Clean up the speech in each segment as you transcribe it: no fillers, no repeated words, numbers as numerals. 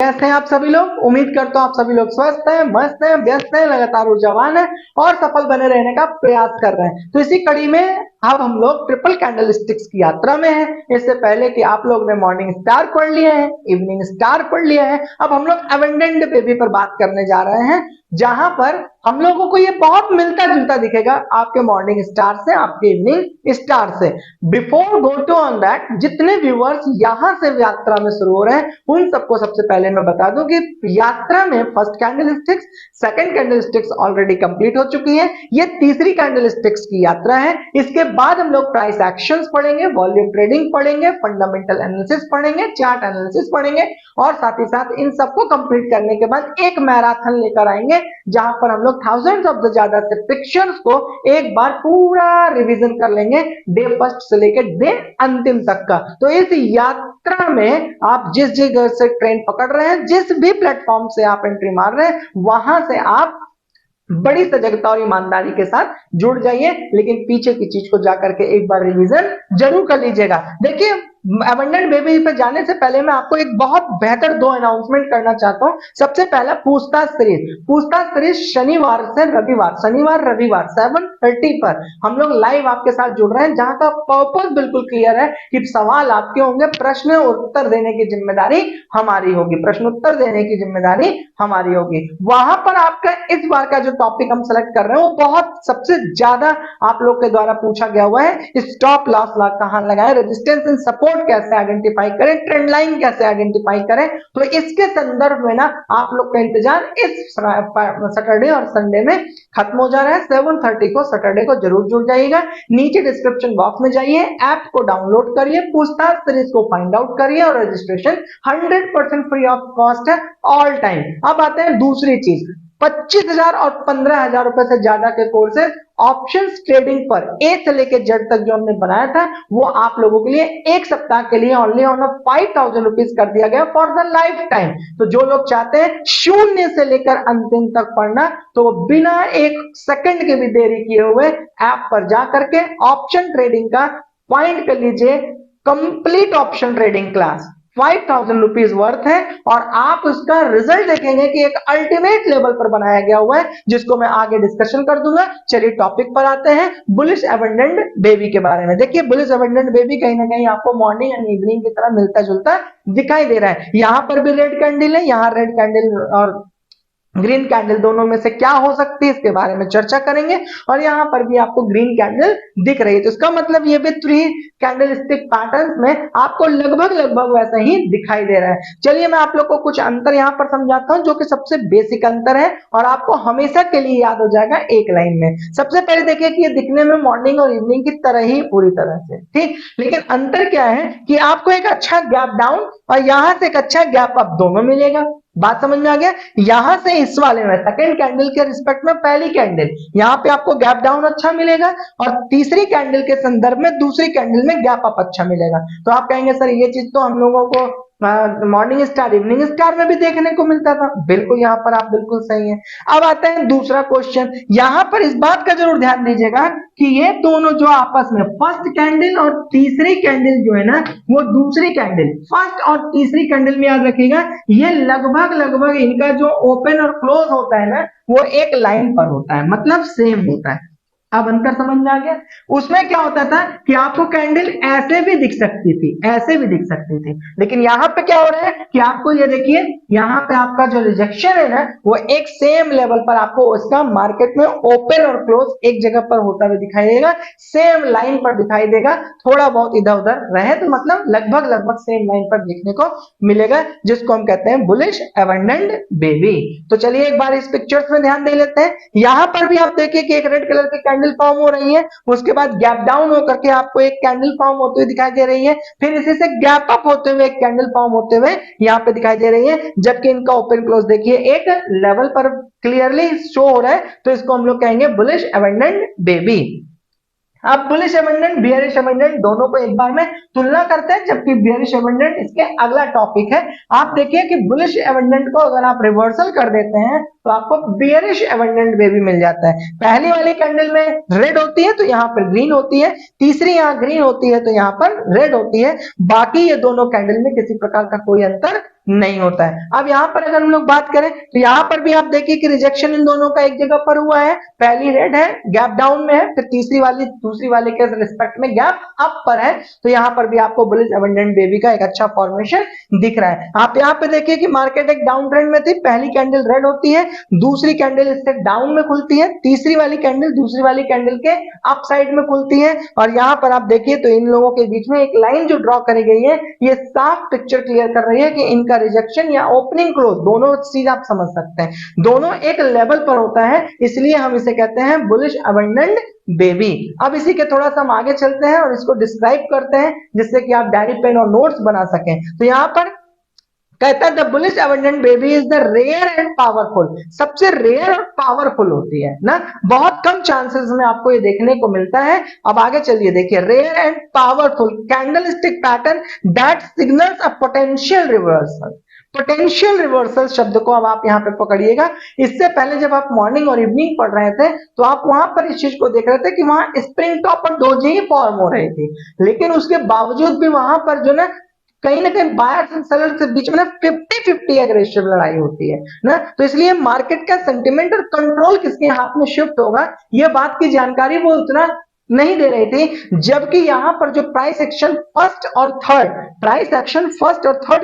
कैसे हैं आप सभी लोग। उम्मीद करता हूं आप सभी लोग स्वस्थ हैं, मस्त हैं, व्यस्त हैं, लगातार ऊर्जावान हैं और सफल बने रहने का प्रयास कर रहे हैं। तो इसी कड़ी में अब हम लोग ट्रिपल कैंडल स्टिक्स की यात्रा में हैं। इससे पहले कि आप लोग ने मॉर्निंग स्टार पढ़ लिए हैं, इवनिंग स्टार पढ़ लिया है, अब हम लोग अबंडेंट बेबी पर बात करने जा रहे हैं, जहां पर हम लोगों को ये बहुत मिलता जुलता दिखेगा आपके मॉर्निंग स्टार से, आपके इवनिंग स्टार से। Before go to on that, जितने व्यूअर्स यहां से यात्रा में शुरू हो रहे हैं उन सबको सबसे पहले मैं बता दूं कि यात्रा में first candle sticks, second candle sticks already complete हो चुकी है। ये तीसरी कैंडल स्टिक्स की यात्रा है। इसके बाद हम लोग प्राइस एक्शंस पढ़ेंगे, वॉल्यूम ट्रेडिंग पढ़ेंगे, फंडामेंटल एनालिसिस पढ़ेंगे, चार्ट एनालिसिस पढ़ेंगे और साथ ही साथ इन सबको कंप्लीट करने के बाद एक मैराथन लेकर आएंगे, जहां पर हम लोग थाउजेंड्स ऑफ द ज्यादा से पिक्चर्स को एक बार पूरा रिवीजन कर लेंगे, डे फर्स्ट से लेकर डे अंतिम तक का। तो इस यात्रा में आप जिस जगह से ट्रेन पकड़ रहे हैं, जिस भी प्लेटफॉर्म से आप एंट्री मार रहे हैं, वहां से आप बड़ी सजगता और ईमानदारी के साथ जुड़ जाइए, लेकिन पीछे की चीज को जाकर के एक बार रिवीजन जरूर कर लीजिएगा। देखिए, अबंडेंट बेबी पर जाने से पहले मैं आपको एक बहुत बेहतर दो अनाउंसमेंट करना चाहता हूं। सबसे पहला, पूछताछ सीरीज शनिवार से रविवार, शनिवार रविवार 7:30 पर हम लोग लाइव आपके साथ जुड़ रहे हैं, जहां का पर्पस बिल्कुल क्लियर है कि सवाल आपके होंगे, प्रश्न उत्तर देने की जिम्मेदारी हमारी होगी, प्रश्न उत्तर देने की जिम्मेदारी हमारी होगी। वहां पर आपका इस बार का जो टॉपिक हम सेलेक्ट कर रहे हैं वो बहुत सबसे ज्यादा आप लोग के द्वारा पूछा गया हुआ है, स्टॉप लॉस कहां लगाएं, रेजिस्टेंस एंड सपोर्ट कैसे आइडेंटिफाई करें, ट्रेंड लाइन कैसे आइडेंटिफाई करें। तो इसके संदर्भ में ना आप लोग का इंतजार इस सैटरडे और संडे में खत्म हो जा रहा है। 7:30 को सैटरडे को जरूर जुड़ जाइएगा। नीचे डिस्क्रिप्शन बॉक्स में जाइए, ऐप को डाउनलोड करिए, पूछताछ सीरीज को फाइंड आउट करिए और रजिस्ट्रेशन 100% फ्री ऑफ कॉस्ट है ऑल टाइम। अब आते हैं दूसरी चीज, 25,000 और 15,000 रुपए से ज्यादा के कोर्सेज ऑप्शंस ट्रेडिंग पर ए से लेकर जेड तक जो हमने बनाया था, वो आप लोगों के लिए एक सप्ताह के लिए ओनली ऑन 5,000 रुपीज कर दिया गया फॉर द लाइफ टाइम। तो जो लोग चाहते हैं शून्य से लेकर अंतिम तक पढ़ना, तो बिना एक सेकंड के भी देरी किए हुए ऐप पर जाकर के ऑप्शन ट्रेडिंग का पॉइंट कर लीजिए। Complete option trading class 5,000 rupees worth है और आप उसका रिजल्ट देखेंगे कि एक अल्टीमेट लेवल पर बनाया गया हुआ है, जिसको मैं आगे डिस्कशन कर दूंगा। चलिए टॉपिक पर आते हैं, बुलिश अबंडेंट बेबी के बारे में। देखिए, बुलिश अबंडेंट बेबी कहीं ना कहीं आपको मॉर्निंग एंड इवनिंग की तरह मिलता जुलता दिखाई दे रहा है। यहां पर भी रेड कैंडल है, यहां रेड कैंडल और ग्रीन कैंडल दोनों में से क्या हो सकती है इसके बारे में चर्चा करेंगे। और यहां पर भी आपको ग्रीन कैंडल दिख रही है, तो इसका मतलब ये भी 3 कैंडल स्टिक पैटर्न्स में आपको लगभग वैसा ही दिखाई दे रहा है। चलिए मैं आप लोग को कुछ अंतर यहां पर समझाता हूं, जो कि सबसे बेसिक अंतर है और आपको हमेशा के लिए याद हो जाएगा एक लाइन में। सबसे पहले देखिए कि ये दिखने में मॉर्निंग और इवनिंग की तरह ही पूरी तरह से ठीक, लेकिन अंतर क्या है कि आपको एक अच्छा गैप डाउन और यहां से एक अच्छा गैप अप दोनों मिलेगा। बात समझ में आ गया। यहां से इस वाले में सेकंड कैंडल के रिस्पेक्ट में पहली कैंडल, यहां पे आपको गैप डाउन अच्छा मिलेगा और तीसरी कैंडल के संदर्भ में दूसरी कैंडल में गैप अप अच्छा मिलेगा। तो आप कहेंगे सर ये चीज तो हम लोगों को मॉर्निंग स्टार इवनिंग स्टार में भी देखने को मिलता था। बिल्कुल, यहां पर आप बिल्कुल सही है। अब आता है दूसरा क्वेश्चन, यहां पर इस बात का जरूर ध्यान दीजिएगा कि ये दोनों जो आपस में फर्स्ट कैंडल और तीसरी कैंडल जो है ना, वो दूसरी कैंडल, फर्स्ट और तीसरी कैंडल में याद रखिएगा, ये लगभग इनका जो ओपन और क्लोज होता है ना, वो एक लाइन पर होता है, मतलब सेम होता है। अब अंतर समझ में आ गया। उसमें क्या होता था कि आपको कैंडल ऐसे भी दिख सकती थी, ऐसे भी दिख सकती थी, लेकिन यहां पे क्या हो रहा है कि आपको ये देखिए, यहां पे आपका जो रिजेक्शन है ना, वो एक सेम लेवल पर आपको उसका मार्केट में ओपन और क्लोज एक जगह पर होता हुआ दिखाई देगा, सेम लाइन पर दिखाई देगा। थोड़ा बहुत इधर उधर रहे तो मतलब लगभग सेम लाइन पर देखने को मिलेगा, जिसको हम कहते हैं बुलिश अबंडेंट बेबी। तो चलिए एक बार इस पिक्चर्स में ध्यान दे लेते हैं। यहां पर भी आप देखिए कि एक रेड कलर की कैंडल फॉर्म हो रही है, उसके बाद गैप डाउन होकर के आपको एक कैंडल फॉर्म होते हुए दिखाई दे रही है, फिर इसी से गैप अप होते हुए एक कैंडल फॉर्म होते हुए यहां पे दिखाई दे रही है, जबकि इनका ओपन क्लोज देखिए एक लेवल पर क्लियरली शो हो रहा है। तो इसको हम लोग कहेंगे बुलिश अबंडेंट बेबी। अब बुलिश अबंडेंट बियरिश अबंडेंट दोनों को एक बार में तुलना करते हैं, जबकि बियरिश अबंडेंट इसके अगला टॉपिक है। आप देखिए कि बुलिश अबंडेंट को अगर आप रिवर्सल कर देते हैं तो आपको बियरिश अबंडेंट बेबी मिल जाता है। पहली वाली कैंडल में रेड होती है तो यहाँ पर ग्रीन होती है, तीसरी यहाँ ग्रीन होती है तो यहाँ पर रेड होती है। बाकी ये दोनों कैंडल में किसी प्रकार का कोई अंतर नहीं होता है। अब यहाँ पर अगर हम लोग बात करें तो यहाँ पर भी आप देखिए कि रिजेक्शन इन दोनों का एक जगह पर हुआ है, पहली रेड है गैप डाउन में है, फिर तीसरी वाली दूसरी वाले के रिस्पेक्ट में गैप अप पर है। तो यहाँ पर भी आपको बुलिश अबंडेंट बेबी का एक अच्छा फॉर्मेशन दिख रहा है। आप यहाँ पे देखिए कि मार्केट एक डाउन ट्रेंड में थी, पहली कैंडल रेड होती है, दूसरी कैंडल इससे डाउन में खुलती है, तीसरी वाली कैंडल दूसरी वाली कैंडल के अप साइड में खुलती है, और यहाँ पर आप देखिए तो इन लोगों के बीच में एक लाइन जो ड्रॉ करी गई है ये साफ पिक्चर क्लियर कर रही है कि इनका रिजेक्शन या ओपनिंग क्लोज दोनों चीज आप समझ सकते हैं, दोनों एक लेवल पर होता है, इसलिए हम इसे कहते हैं बुलिश अबंडेंट बेबी। अब इसी के थोड़ा सा हम आगे चलते हैं और इसको डिस्क्राइब करते हैं जिससे कि आप डायरी पेन और नोट्स बना सकें। तो यहाँ पर कहता है the bullish abundant baby is the rare and powerful, सबसे रेयर और पावरफुल होती है ना, बहुत कम चांसेस में आपको ये देखने को मिलता है। अब आगे चलिए देखिए, rare and powerful candlestick pattern that signals a potential reversal. Potential reversal शब्द को अब आप यहाँ पे पकड़िएगा, इससे पहले जब आप मॉर्निंग और इवनिंग पढ़ रहे थे तो आप वहां पर इस चीज को देख रहे थे कि वहां स्प्रिंग टॉप और डोजी ही फॉर्म हो रही थी, लेकिन उसके बावजूद भी वहां पर जो ना कहीं ना कहीं बायर्स एंड सेलर्स के बीच में ना 50-50 एग्रेसिव लड़ाई होती है ना, तो इसलिए मार्केट का सेंटिमेंट और कंट्रोल किसके हाथ में शिफ्ट होगा ये बात की जानकारी वो उतना नहीं दे रही थी। जबकि यहां पर जो प्राइस एक्शन फर्स्ट और थर्ड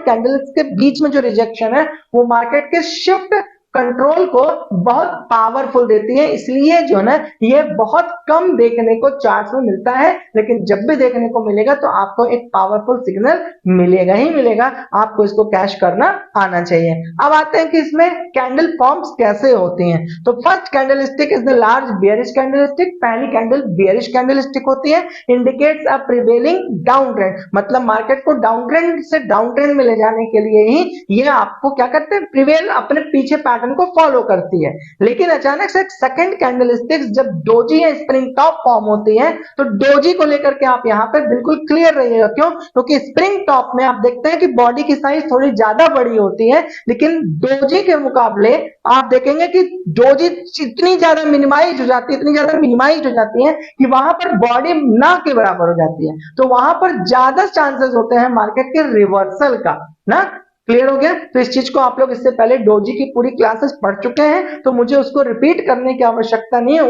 कैंडल्स के बीच में जो रिजेक्शन है वो मार्केट के शिफ्ट कंट्रोल को बहुत पावरफुल देती है, इसलिए जो ना ये बहुत कम देखने को चार्ट में मिलता है, लेकिन जब भी देखने को मिलेगा तो आपको एक पावरफुल सिग्नल मिलेगा ही मिलेगा, आपको इसको कैश करना आना चाहिए। अब आते हैं कि इसमें कैंडल फॉर्म्स कैसे होती हैं। तो first candlestick is the large bearish candlestick, पहली कैंडल बियरिश कैंडलस्टिक होती है, indicates a prevailing down trend, मतलब मार्केट को डाउन ट्रेंड से डाउन ट्रेंड में ले जाने के लिए ही ये आपको क्या करते हैं, प्रिवेल अपने पीछे पैटर्न को फॉलो करती है। लेकिन अचानक से सेकंड कैंडलस्टिक्स जब डोजी या स्प्रिंग टॉप फॉर्म होती है तो डोजी को लेकर के आप यहाँ पे बिल्कुल क्लियर रहिएगा, क्यों, क्योंकि स्प्रिंग टॉप में आप देखते हैं कि बॉडी की साइज थोड़ी ज्यादा बड़ी होती है, लेकिन डोजी के मुकाबले आप देखेंगे कि डोजी इतनी ज्यादा मिनिमाइज हो जाती है, इतनी ज्यादा मिनिमाइज हो जाती है कि वहां पर बॉडी ना के बराबर हो जाती है, तो वहां पर ज्यादा चांसेस होते हैं मार्केट के रिवर्सल का ना। क्लियर हो गया। तो इस चीज को आप लोग इससे पहले डोजी की पूरी क्लासेस पढ़ चुके हैं, तो मुझे उसको रिपीट करने की आवश्यकता नहीं है,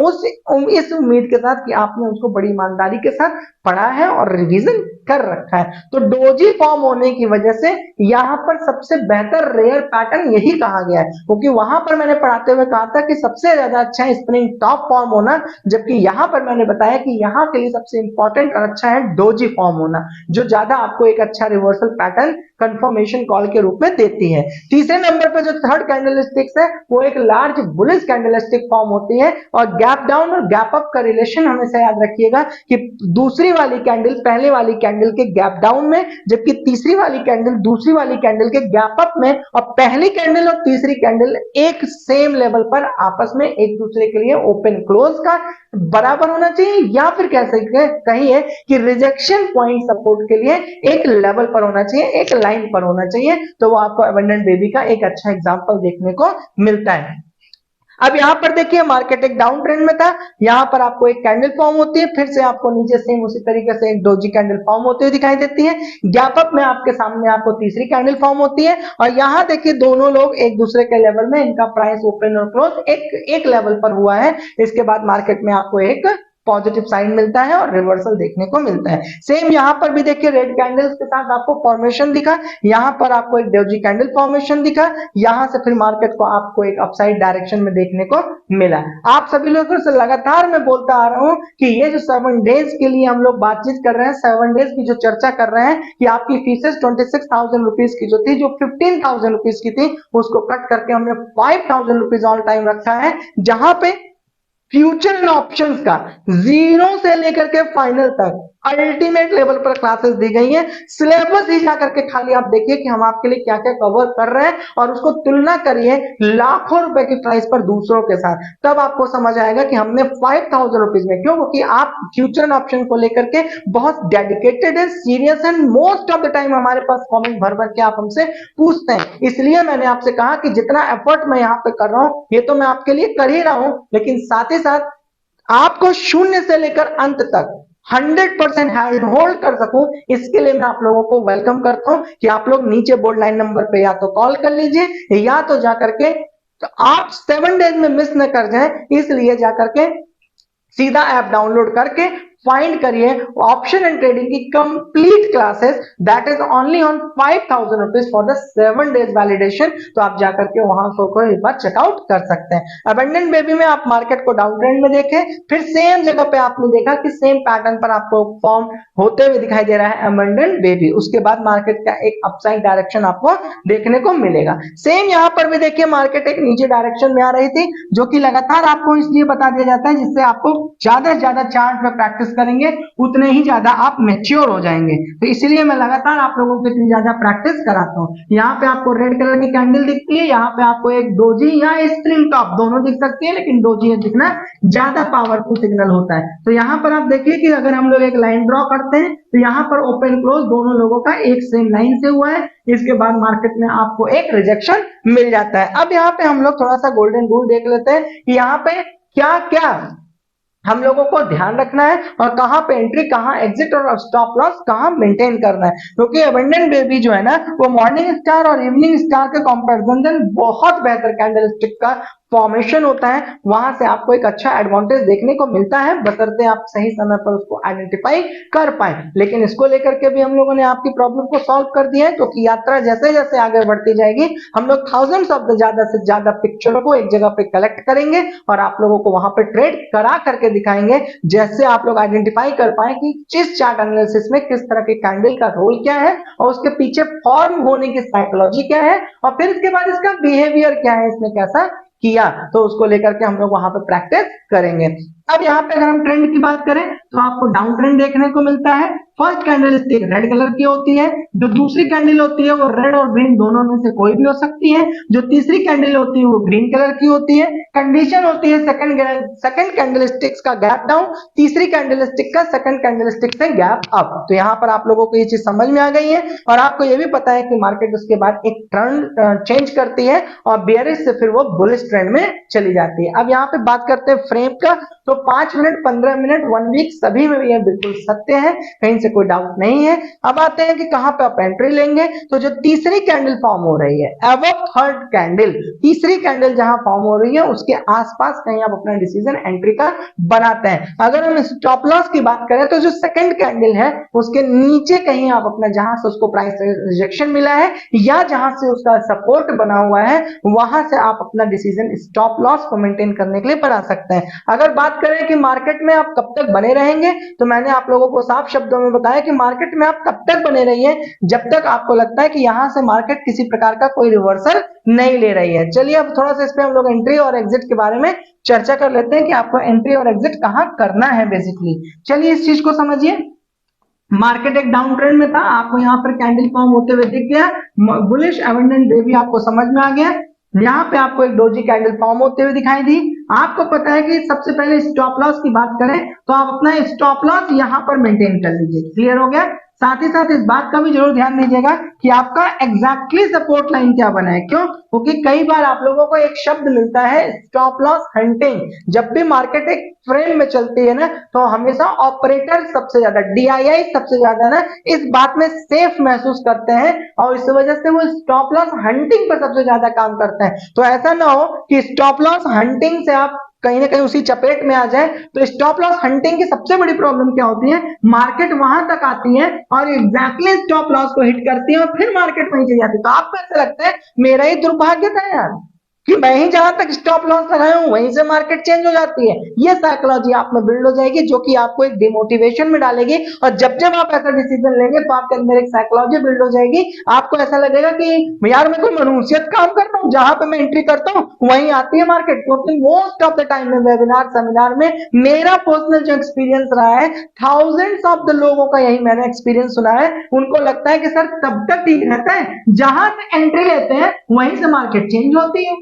इस उम्मीद के साथ कि आपने उसको बड़ी ईमानदारी के साथ पढ़ा है और रिवीजन कर रखा है। तो डोजी फॉर्म होने की वजह से यहाँ पर सबसे बेहतर रेयर पैटर्न यही कहा गया है, क्योंकि वहां पर मैंने पढ़ाते हुए कहा था कि सबसे ज्यादा अच्छा है स्प्रिंग टॉप फॉर्म होना, जबकि यहाँ पर मैंने बताया कि यहाँ के लिए सबसे इंपॉर्टेंट और अच्छा है डोजी फॉर्म होना, जो ज्यादा आपको एक अच्छा रिवर्सल पैटर्न कंफर्मेशन कॉल के रूप में देती है। तीसरे नंबर पर जो थर्ड कैंडलस्टिक्स है वो एक लार्ज बुलिश कैंडलस्टिक फॉर्म होती है, और गैप डाउन और गैप अप का रिलेशन हमेशा याद रखिएगा कि दूसरी वाली कैंडल पहले वाली कैंडल के गैप डाउन में, जबकि तीसरी वाली कैंडल दूसरी वाली कैंडल के गैप अप में, और पहली कैंडल और तीसरी कैंडल एक सेम लेवल पर आपस में एक दूसरे के लिए ओपन क्लोज का बराबर होना चाहिए, या फिर कैसे कहिए कि रिजेक्शन पॉइंट सपोर्ट के लिए एक लेवल पर होना चाहिए, एक लाइन पर होना चाहिए, तो वो आपको अबंडेंट बेबी का एक अच्छा एग्जांपल देखने को मिलता है। अब यहां पर देखिए मार्केट एक डाउन ट्रेंड में था, यहां पर आपको एक कैंडल फॉर्म होती है, फिर से आपको नीचे सेम उसी तरीके से एक डोजी कैंडल फॉर्म होती हुई दिखाई देती है, गैप अप में आपके सामने आपको तीसरी कैंडल फॉर्म होती है, और यहां देखिए दोनों लोग एक दूसरे के लेवल में, इनका प्राइस ओपन और क्लोज एक लेवल पर हुआ है। इसके बाद मार्केट में आपको एक पॉजिटिव साइन मिलता है और रिवर्सल देखने को मिलता है। सेम यहां पर भी देखिए रेड कैंडल्स के साथ आपको फॉर्मेशन दिखा, यहां पर आपको एक डोजी कैंडल फॉर्मेशन दिखा, यहां से फिर मार्केट को आपको एक अपसाइड डायरेक्शन में देखने को मिला। आप सभी लोगों से लगातार मैं बोलता आ रहा हूं कि ये जो 7 डेज के लिए हम लोग बातचीत कर रहे हैं, 7 डेज की जो चर्चा कर रहे हैं कि आपकी फीसेस 26,000 रुपीज की जो थी, जो 15,000 रुपीज की थी, उसको कट करके हमने 5,000 रुपीज ऑल टाइम रखा है, जहां पे फ्यूचर एंड ऑप्शंस का 0 से लेकर के फाइनल तक अल्टीमेट लेवल पर क्लासेस दी गई हैं। सिलेबस ही जाकर के खाली आप देखिए कि हम आपके लिए क्या क्या कवर कर रहे हैं, और उसको तुलना करिए लाखों रुपए की प्राइस पर दूसरों के साथ, तब आपको समझ आएगा कि हमने 5,000 रुपीज में, क्यों, क्योंकि आप फ्यूचर एंड ऑप्शन को लेकर के बहुत डेडिकेटेड है, सीरियस है, मोस्ट ऑफ द टाइम हमारे पास कमेंट भर भर के आप हमसे पूछते हैं, इसलिए मैंने आपसे कहा कि जितना एफर्ट मैं यहाँ पे कर रहा हूं ये तो मैं आपके लिए कर ही रहा हूं, लेकिन साथ ही साथ आपको शून्य से लेकर अंत तक 100% हैंड होल्ड कर सकूं, इसके लिए मैं आप लोगों को वेलकम करता हूं कि आप लोग नीचे बोर्ड लाइन नंबर पे या तो कॉल कर लीजिए या तो जाकर के, तो आप 7 डेज में मिस न कर जाएं, इसलिए जाकर के सीधा ऐप डाउनलोड करके फाइंड करिए ऑप्शन एंड ट्रेडिंग की complete classes, that is only on 5,000 rupees for the 7 days validation. तो आप जाकर के वहां को एक बार चेकआउट कर सकते हैं। अबंडेंट बेबी में आप मार्केट को डाउन ट्रेंड में देखें, फिर सेम जगह पे आपने देखा कि सेम पैटर्न पर आपको फॉर्म होते हुए दिखाई दे रहा है अबंडेंट बेबी, उसके बाद मार्केट का एक अपसाइड डायरेक्शन आपको देखने को मिलेगा। सेम यहाँ पर भी देखिए मार्केट एक नीचे डायरेक्शन में आ रही थी, जो कि लगातार आपको इसलिए बता दिया जाता है जिससे आपको ज्यादा से ज्यादा चार्ट में प्रैक्टिस करेंगे उतने ही ज्यादा आप मैच्योर हो जाएंगे। तो इसीलिए मैं लगातार आप लोगों को इतनी ज्यादा प्रैक्टिस कराता हूँ। यहाँ पे आपको रेड कलर की कैंडल दिखती है, यहाँ पे आपको एक डोजी या स्प्रिंग टॉप दोनों दिख सकती है, लेकिन डोजी दिखना ज्यादा पावरफुल सिग्नल होता है। तो यहाँ पर आप देखिए कि अगर हम लोग एक लाइन ड्रॉ करते हैं तो यहाँ पर ओपन क्लोज दोनों लोगों का एक सेम लाइन से हुआ है, इसके बाद मार्केट में आपको एक रिजेक्शन मिल जाता है। अब यहाँ पे हम लोग थोड़ा सा गोल्डन रूल देख लेते हैं कि यहाँ पे क्या क्या हम लोगों को ध्यान रखना है और कहां पे एंट्री, कहां एग्जिट और स्टॉप लॉस कहां मेंटेन करना है। क्योंकि अबंडेंट बेबी जो है ना, वो मॉर्निंग स्टार और इवनिंग स्टार के कंपैरिजन बहुत बेहतर कैंडलस्टिक का फॉर्मेशन होता है, वहां से आपको एक अच्छा एडवांटेज देखने को मिलता है, बशर्ते आप सही समय पर उसको आइडेंटिफाई कर पाए। लेकिन इसको लेकर के भी हम लोगों ने आपकी प्रॉब्लम को सॉल्व कर दिया है, क्योंकि यात्रा जैसे जैसे आगे बढ़ती जाएगी हम लोग थाउजेंड्स ऑफ द ज्यादा से ज्यादा पिक्चरों को एक जगह पे कलेक्ट करेंगे और आप लोगों को वहां पे ट्रेड करा करके दिखाएंगे, जैसे आप लोग आइडेंटिफाई कर पाए कि जिस चार्ट एनालिसिस में किस तरह के कैंडल का रोल क्या है और उसके पीछे फॉर्म होने की साइकोलॉजी क्या है और फिर इसके बाद इसका बिहेवियर क्या है, इसने कैसा किया, तो उसको लेकर के हम लोग वहां पे प्रैक्टिस करेंगे। अब यहाँ पे अगर हम ट्रेंड की बात करें तो आपको डाउन ट्रेंड देखने को मिलता है। First candle stick red colour की होती है, जो दूसरी कैंडल होती है वो रेड और ग्रीन दोनों में से कोई भी हो सकती है, जो तीसरी कैंडल होती है वो ग्रीन कलर की होती है। कंडीशन होती है सेकंड कैंडल स्टिक्स का गैप डाउन, तीसरी कैंडल स्टिक का सेकंड कैंडल स्टिक से गैप अप। तो यहाँ पर आप लोगों को ये चीज समझ में आ गई है और आपको ये भी पता है कि मार्केट उसके बाद एक टर्न चेंज करती है और बेयरिश से फिर वो बुलिश ट्रेंड में चली जाती है। अब यहाँ पे बात करते हैं फ्रेम का, तो 5 मिनट, 15 मिनट, 1 वीक सभी में ये बिल्कुल सत्य है, कहीं से कोई डाउट नहीं है। अब आते हैं कि कहां पे आप एंट्री लेंगे, तो जो तीसरी कैंडल फॉर्म हो रही है अबव थर्ड कैंडल, तीसरी कैंडल जहां फॉर्म हो रही है उसके आसपास कहीं आप अपना डिसीजन एंट्री का बनाते हैं। अगर हम स्टॉप लॉस की बात करें तो जो सेकंड कैंडल है उसके नीचे कहीं आप अपना, जहां से उसको प्राइस रिजेक्शन मिला है या जहां से उसका सपोर्ट बना हुआ है, वहां से आप अपना डिसीजन स्टॉप लॉस को मेंटेन करने के लिए बना सकते हैं। अगर बात करें कि मार्केट में आप कब तक बने रहेंगे, तो मैंने आप लोगों को साफ शब्दों में बताया कि मार्केट में आप तब तक बने रहिए जब तक आपको लगता है कि यहां से मार्केट किसी प्रकार का कोई रिवर्सल नहीं ले रही है। चलिए अब थोड़ा सा इस पे हम लोग एंट्री और एग्जिट के बारे में चर्चा कर लेते हैं कि आपको एंट्री और एग्जिट कहां करना है बेसिकली। चलिए इस चीज को समझिए। मार्केट एक डाउन ट्रेंड में था, आपको यहाँ पर कैंडल फॉर्म होते हुए दिख गया, बुलिश एबंडेंट बेबी आपको समझ में आ गया। यहाँ पे आपको एक डोजी कैंडल फॉर्म होते हुए दिखाई दी। आपको पता है कि सबसे पहले स्टॉप लॉस की बात करें तो आप अपना स्टॉप लॉस यहाँ पर मेंटेन कर लीजिए। क्लियर हो गया? साथ ही साथ इस बात का भी जरूर ध्यान दीजिएगा कि आपका एग्जैक्टली सपोर्ट लाइन क्या बना है। क्यों? क्योंकि कई बार आप लोगों को एक शब्द मिलता है स्टॉप लॉस हंटिंग। जब भी मार्केट एक फ्रेम में चलती है ना, तो हमेशा ऑपरेटर सबसे ज्यादा, डीआईआई सबसे ज्यादा ना इस बात में सेफ महसूस करते हैं और इस वजह से वो स्टॉप लॉस हंटिंग पर सबसे ज्यादा काम करते हैं। तो ऐसा ना हो कि स्टॉप लॉस हंटिंग से आप कहीं ना कहीं उसी चपेट में आ जाए। तो स्टॉप लॉस हंटिंग की सबसे बड़ी प्रॉब्लम क्या होती है, मार्केट वहां तक आती है और एग्जैक्टली स्टॉप लॉस को हिट करती है और फिर मार्केट वहीं चली जाती है। तो आपको ऐसा लगता है मेरा ही दुर्भाग्य था यार कि मैं ही जहां तक स्टॉप लॉस लगाया हूं वहीं से मार्केट चेंज हो जाती है। ये साइकोलॉजी आप में बिल्ड हो जाएगी, जो कि आपको एक डिमोटिवेशन में डालेगी और जब जब आप ऐसा डिसीजन लेंगे तो आपके अंदर एक साइकोलॉजी बिल्ड हो जाएगी। आपको ऐसा लगेगा कि यार मैं कोई मनुष्यत काम कर रहा हूँ, जहां पे मैं एंट्री करता हूँ वहीं आती है मार्केट। क्योंकि मोस्ट ऑफ द टाइम में वेबिनार सेमिनार में मेरा पर्सनल जो एक्सपीरियंस रहा है, थाउजेंड्स ऑफ द लोगों का यही मैंने एक्सपीरियंस सुना है, उनको लगता है कि सर तब तक ठीक रहता है जहां से एंट्री लेते हैं वहीं से मार्केट चेंज होती है।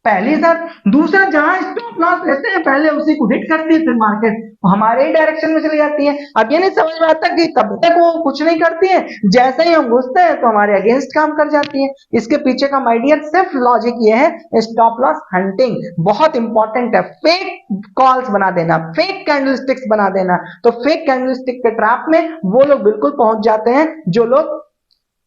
पहली शर्त। दूसरा, जहां स्टॉप लॉस लेते हैं पहले उसी को हिट करती है, फिर मार्केट हमारे ही डायरेक्शन में चली जाती है। अब ये नहीं समझ में आता कि तब तक वो कुछ नहीं करती है, जैसे ही हम घुसते हैं तो हमारे अगेंस्ट काम कर जाती है। इसके पीछे का माय डियर सिर्फ लॉजिक ये है, स्टॉप लॉस हंटिंग बहुत इंपॉर्टेंट है। फेक कॉल्स बना देना, फेक कैंडलस्टिक्स बना देना, तो फेक कैंडलस्टिक के ट्रैप में वो लोग बिल्कुल पहुंच जाते हैं जो लोग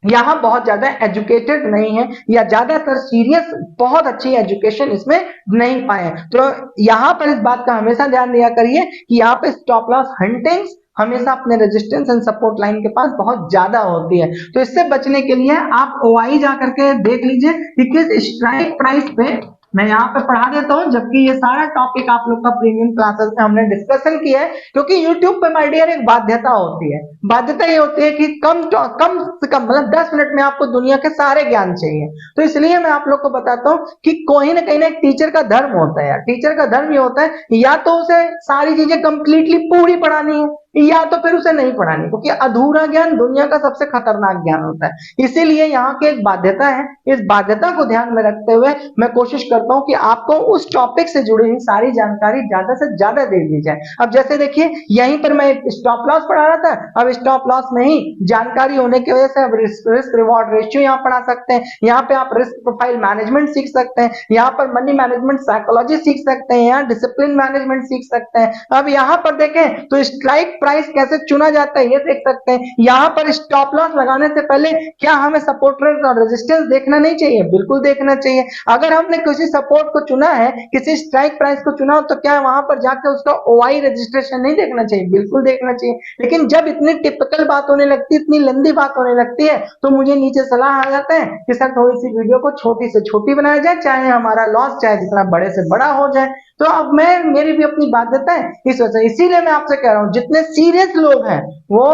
यहाँ बहुत ज्यादा एजुकेटेड नहीं है या ज्यादातर सीरियस बहुत अच्छी एजुकेशन इसमें नहीं पाए। तो यहाँ पर इस बात का हमेशा ध्यान दिया करिए कि यहाँ पे स्टॉप लॉस हंटिंग्स हमेशा अपने रेजिस्टेंस एंड सपोर्ट लाइन के पास बहुत ज्यादा होती है। तो इससे बचने के लिए आप ओआई जा करके देख लीजिए कि किस स्ट्राइक प्राइस पे मैं यहाँ पे पढ़ा देता हूँ, जबकि ये सारा टॉपिक आप लोग का प्रीमियम क्लासेस में हमने डिस्कशन किया है, क्योंकि यूट्यूब पे माय डियर एक बाध्यता होती है। बाध्यता ये होती है कि कम से कम मतलब 10 मिनट में आपको दुनिया के सारे ज्ञान चाहिए। तो इसलिए मैं आप लोग को बताता हूँ कि कोई ना कहीं ना एक टीचर का धर्म होता है यार। टीचर का धर्म ये होता है या तो उसे सारी चीजें कंप्लीटली पूरी पढ़ानी है या तो फिर उसे नहीं पढ़ानी, क्योंकि अधूरा ज्ञान दुनिया का सबसे खतरनाक ज्ञान होता है। इसीलिए यहाँ की एक बाध्यता है, इस बाध्यता को ध्यान में रखते हुए मैं कोशिश करता हूँ कि आपको उस टॉपिक से जुड़ी हुई सारी जानकारी ज्यादा से ज्यादा दे दी जाए। अब जैसे देखिए यहीं पर मैं स्टॉप लॉस पढ़ा रहा था, अब स्टॉप लॉस में ही जानकारी होने की वजह से अब रिस्क रिवॉर्ड रेशियो यहाँ पढ़ा सकते हैं, यहाँ पे आप रिस्क प्रोफाइल मैनेजमेंट सीख सकते हैं, यहाँ पर मनी मैनेजमेंट साइकोलॉजी सीख सकते हैं, यहाँ डिसिप्लिन मैनेजमेंट सीख सकते हैं। अब यहाँ पर देखें तो स्ट्राइक प्राइस कैसे चुना जाता है ये देख सकते हैं। यहाँ पर स्टॉप लॉस लगाने से पहले क्या हमें सपोर्ट और रेजिस्टेंस देखना नहीं चाहिए? बिल्कुल देखना चाहिए। अगर हमने किसी सपोर्ट को चुना है, किसी स्ट्राइक प्राइस को चुना हो, तो क्या वहां पर जाकर उसका ओआई रजिस्ट्रेशन नहीं देखना चाहिए? बिल्कुल देखना चाहिए। लेकिन जब इतनी टिपिकल बात होने लगती है, इतनी लंबी बात होने लगती है, तो मुझे नीचे सलाह आ जाता है कि सर थोड़ी सी वीडियो को छोटी से छोटी बनाया जाए, चाहे हमारा लॉस चाहे जितना बड़े से बड़ा हो जाए। तो अब मेरी भी अपनी बाध्यता है इस वजह से, इसीलिए मैं आपसे कह रहा हूं जितने सीरियस लोग हैं वो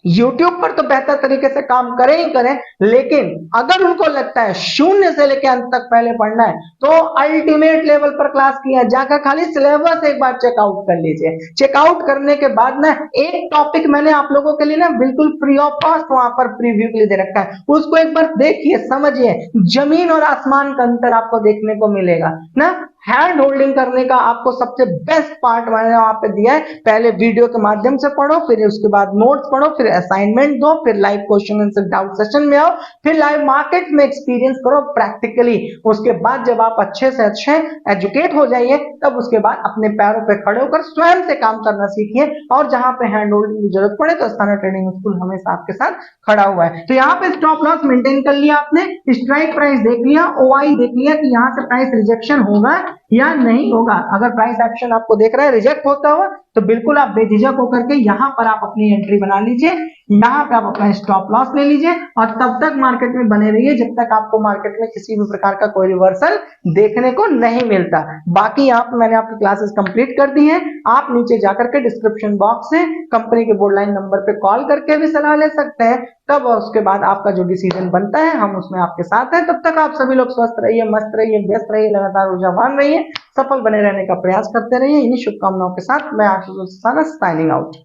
YouTube पर तो बेहतर तरीके से काम करें ही करें, लेकिन अगर उनको लगता है शून्य से लेकर अंत तक पहले पढ़ना है तो अल्टीमेट लेवल पर क्लास किया जाकर खाली सिलेबस एक बार चेकआउट कर लीजिए। चेकआउट करने के बाद ना एक टॉपिक मैंने आप लोगों के लिए ना बिल्कुल फ्री ऑफ कॉस्ट वहां पर प्रीव्यू के लिए दे रखा है, उसको एक बार देखिए, समझिए, जमीन और आसमान का अंतर आपको देखने को मिलेगा ना। हैंड होल्डिंग करने का आपको सबसे बेस्ट पार्ट मैंने वहां पे दिया है। पहले वीडियो के माध्यम से पढ़ो, फिर उसके बाद नोट्स पढ़ो, फिर असाइनमेंट दो, फिर live question answer doubt session में आओ, फिर लाइव मार्केट में एक्सपीरियंस करो प्रैक्टिकली। उसके बाद जब आप अच्छे से अच्छे एजुकेट हो जाइए, तब उसके बाद अपने पैरों पे खड़े होकर स्वयं से काम करना सीखिए। और जहां पे हैंड होल्डिंग की जरूरत पड़े तो स्थाना ट्रेडिंग स्कूल हमेशा आपके साथ खड़ा हुआ है। तो यहाँ पे स्टॉप लॉस मेंटेन कर लिया आपने, स्ट्राइक प्राइस देख लिया, ओआई देख लिया कि यहाँ से प्राइस रिजेक्शन होगा या नहीं होगा। अगर प्राइस एक्शन आपको देख रहा है रिजेक्ट होता हुआ, तो बिल्कुल आप बेझिझक होकर के यहाँ पर आप अपनी एंट्री बना लीजिए, यहाँ पे आप अपना स्टॉप लॉस ले लीजिए और तब तक मार्केट में बने रहिए जब तक आपको मार्केट में किसी भी प्रकार का कोई रिवर्सल देखने को नहीं मिलता। बाकी यहाँ पे मैंने आपकी क्लासेस कंप्लीट कर दी हैं। आप नीचे जाकर के डिस्क्रिप्शन बॉक्स से कंपनी के बोर्ड लाइन नंबर पे कॉल करके भी सलाह ले सकते हैं। तब उसके बाद आपका जो डिसीजन बनता है हम उसमें आपके साथ हैं। तब तक आप सभी लोग स्वस्थ रहिए, मस्त रहिए, व्यस्त रहिए, लगातार ऊर्जावान रहिए, सफल बने रहने का प्रयास करते रहिए। इन्हीं शुभकामनाओं के साथ मैं आशुतोष साइनिंग आउट।